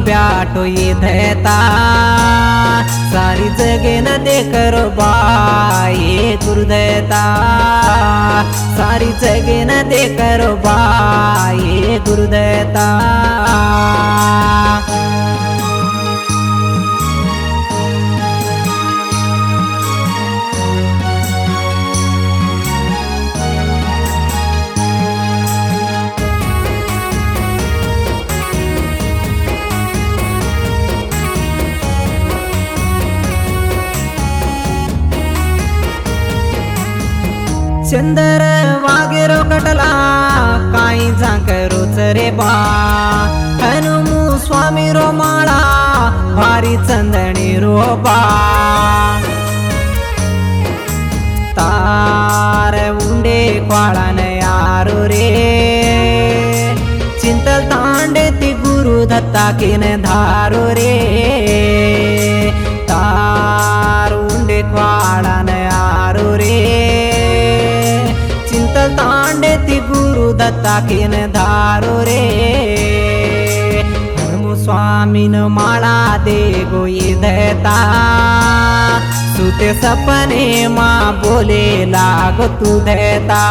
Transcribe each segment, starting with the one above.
ब्याटो ये धैता सारी जगे न दे करो बाए गुरुदैता सारी जगे न दे करो बाए गुरुदैता चंदर वागेरो कटला काही झांकरोच रे बा हनुमू स्वामी रो माळा भारी चंदणी रो बा तार उंडे क्वाळान यारो रे चिंतल तांडे ती गुरु दत्ता किन धारो रे तार उंडे क्वाळान यारो रे तांडे ती गुरु दत्ता किन धारो रे हनुमू स्वामी न माळा दे गोई देता सुते सपने माँ बोले लागो तू देता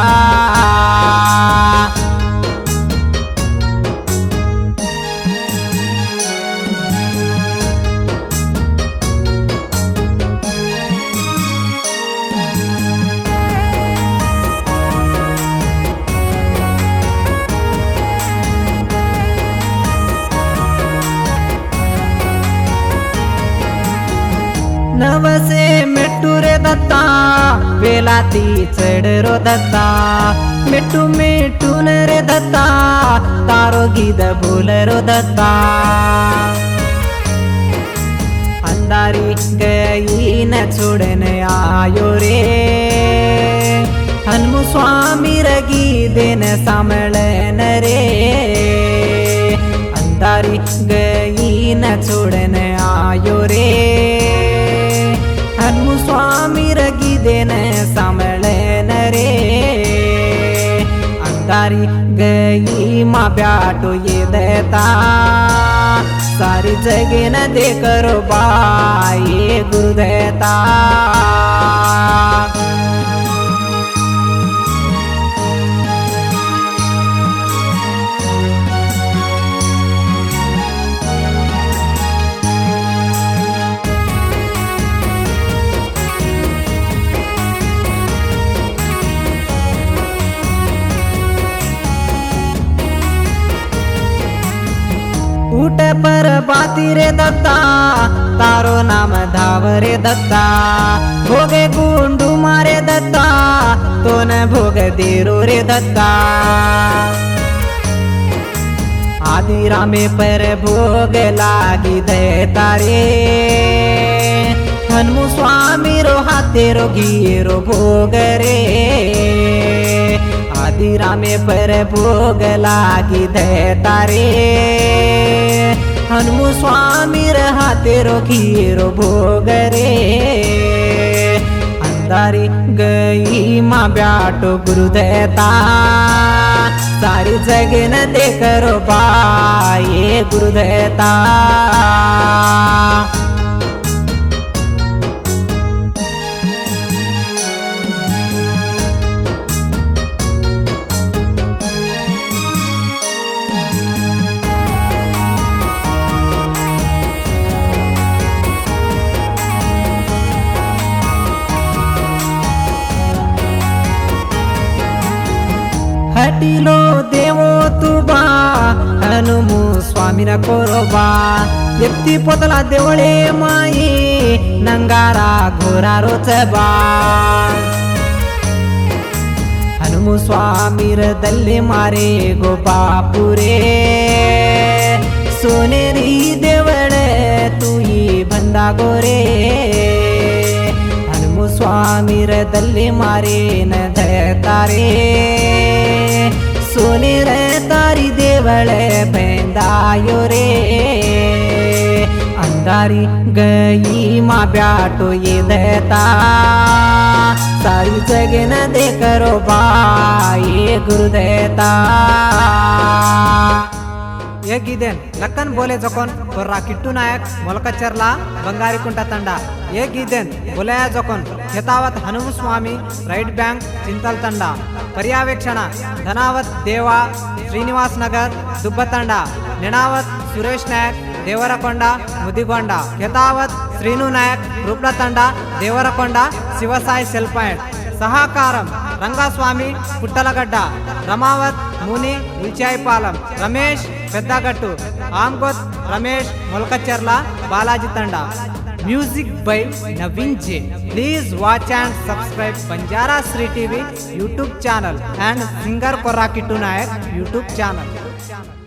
नवसे मेट्टू रे दत्ता वेलाती चढ रो दत्ता मेट्टू मेट्टून रे दत्ता तारो गीत बोल रो दत्ता अंधारी गई न छोड़न आयो रे हनुमू स्वामी रगी देन सामळन रे अंधारी गई न छोड़न आयो रे हनुमू स्वामी रगी देन सामळन रे अंधारी गई माँ ब्याटो ये देता सारी जगे न दे करो बाए गुरुदैता उठ पर बाती रे दत्ता तारो नाम धाव रे दत्ता भोगे गुंडू मारे दत्ता तो न भोग देरो रे दत्ता आदि रामे पर भोग लागी देता रे हनुमू स्वामी रो हाथे रो गिरो भोग रे आदि रामे पर भोग लागी देता रे हनुमू स्वामी रहा तेरो खीरो भोग रे अंधारी गई माँ ब्याटो गुरुदैता सारी जगे न दे करो बाए गुरुदैता हटिलो देवो तुबा हनुमू स्वामी न कोरोबा व्यक्ती पोतला देवळे माई नंगारा घोरा रोचबा हनुमू स्वामी र दल्ले मारे गो बापुरे सोनेरी देवळे तुई बंदा गोरे हनुमू स्वामी र दल्ले मारे न धतारे सोने रे तारी देवळे बेंदायो रे अंधारी गई माँ ब्याटो ये देता सारी जगे न दे करो बाए गुरुदैता ಗಿದೇನ್ ಲಕ್ಕನ್ ಬೋಲೆ ಜೊಕೊನ್ ಕೊರ್ರಾ ಕಿಟ್ಟು ನಾಯಕ್ ಮೊಲಕಚರ್ಲಾ ಬಂಗಾರಿಕುಂಟ ತಂಡ ಗಿದೇನ್ ಬೊಲೆಯ ಜೊಕೊನ್ ಯಥಾವತ್ ಹನುಮಸ್ವಾಮಿ ರೈಟ್ ಬ್ಯಾಂಕ್ ಚಿಂತಲ್ ತಂಡ ಪರ್ಯವೇಕ್ಷಣ ಧನಾವತ್ ದೇವಾ ಶ್ರೀನಿವಾಸ್ ನಗರ್ ದುಬ್ಬ ತಂಡ ನೆಣಾವತ್ ಸುರೇಶ್ ನಾಯಕ್ ದೇವರಕೊಂಡ ಮುದಿಗೊಂಡ ಯಥಾವತ್ ಶ್ರೀನು ನಾಯಕ್ ರೂಪ್ಲ ತಂಡ ದೇವರಕೊಂಡ ಶಿವಸಾಯಿ ಸೆಲ್ಪಾಯಿಂಟ್ ಸಹಕಾರಂ ರಂಗಸ್ವಾಮಿ ಪುಟ್ಟಲಗಡ್ಡ ರಮಾವತ್ ಮುನಿ ಉಲ್ಚಾಯಿಪಾಲಂ ರಮೇಶ್ ಪೆದ್ದಗಟ್ಟು ಆಮ್ಗೊತ್ ರಮೇಶ್ ಮೊಲ್ಕಚರ್ಲ ಬಾಲಾಜಿ ತಂಡ music by Naveen J. Please watch and subscribe Banjara Shri TV YouTube channel and singer Korra Kittu Nayak YouTube channel.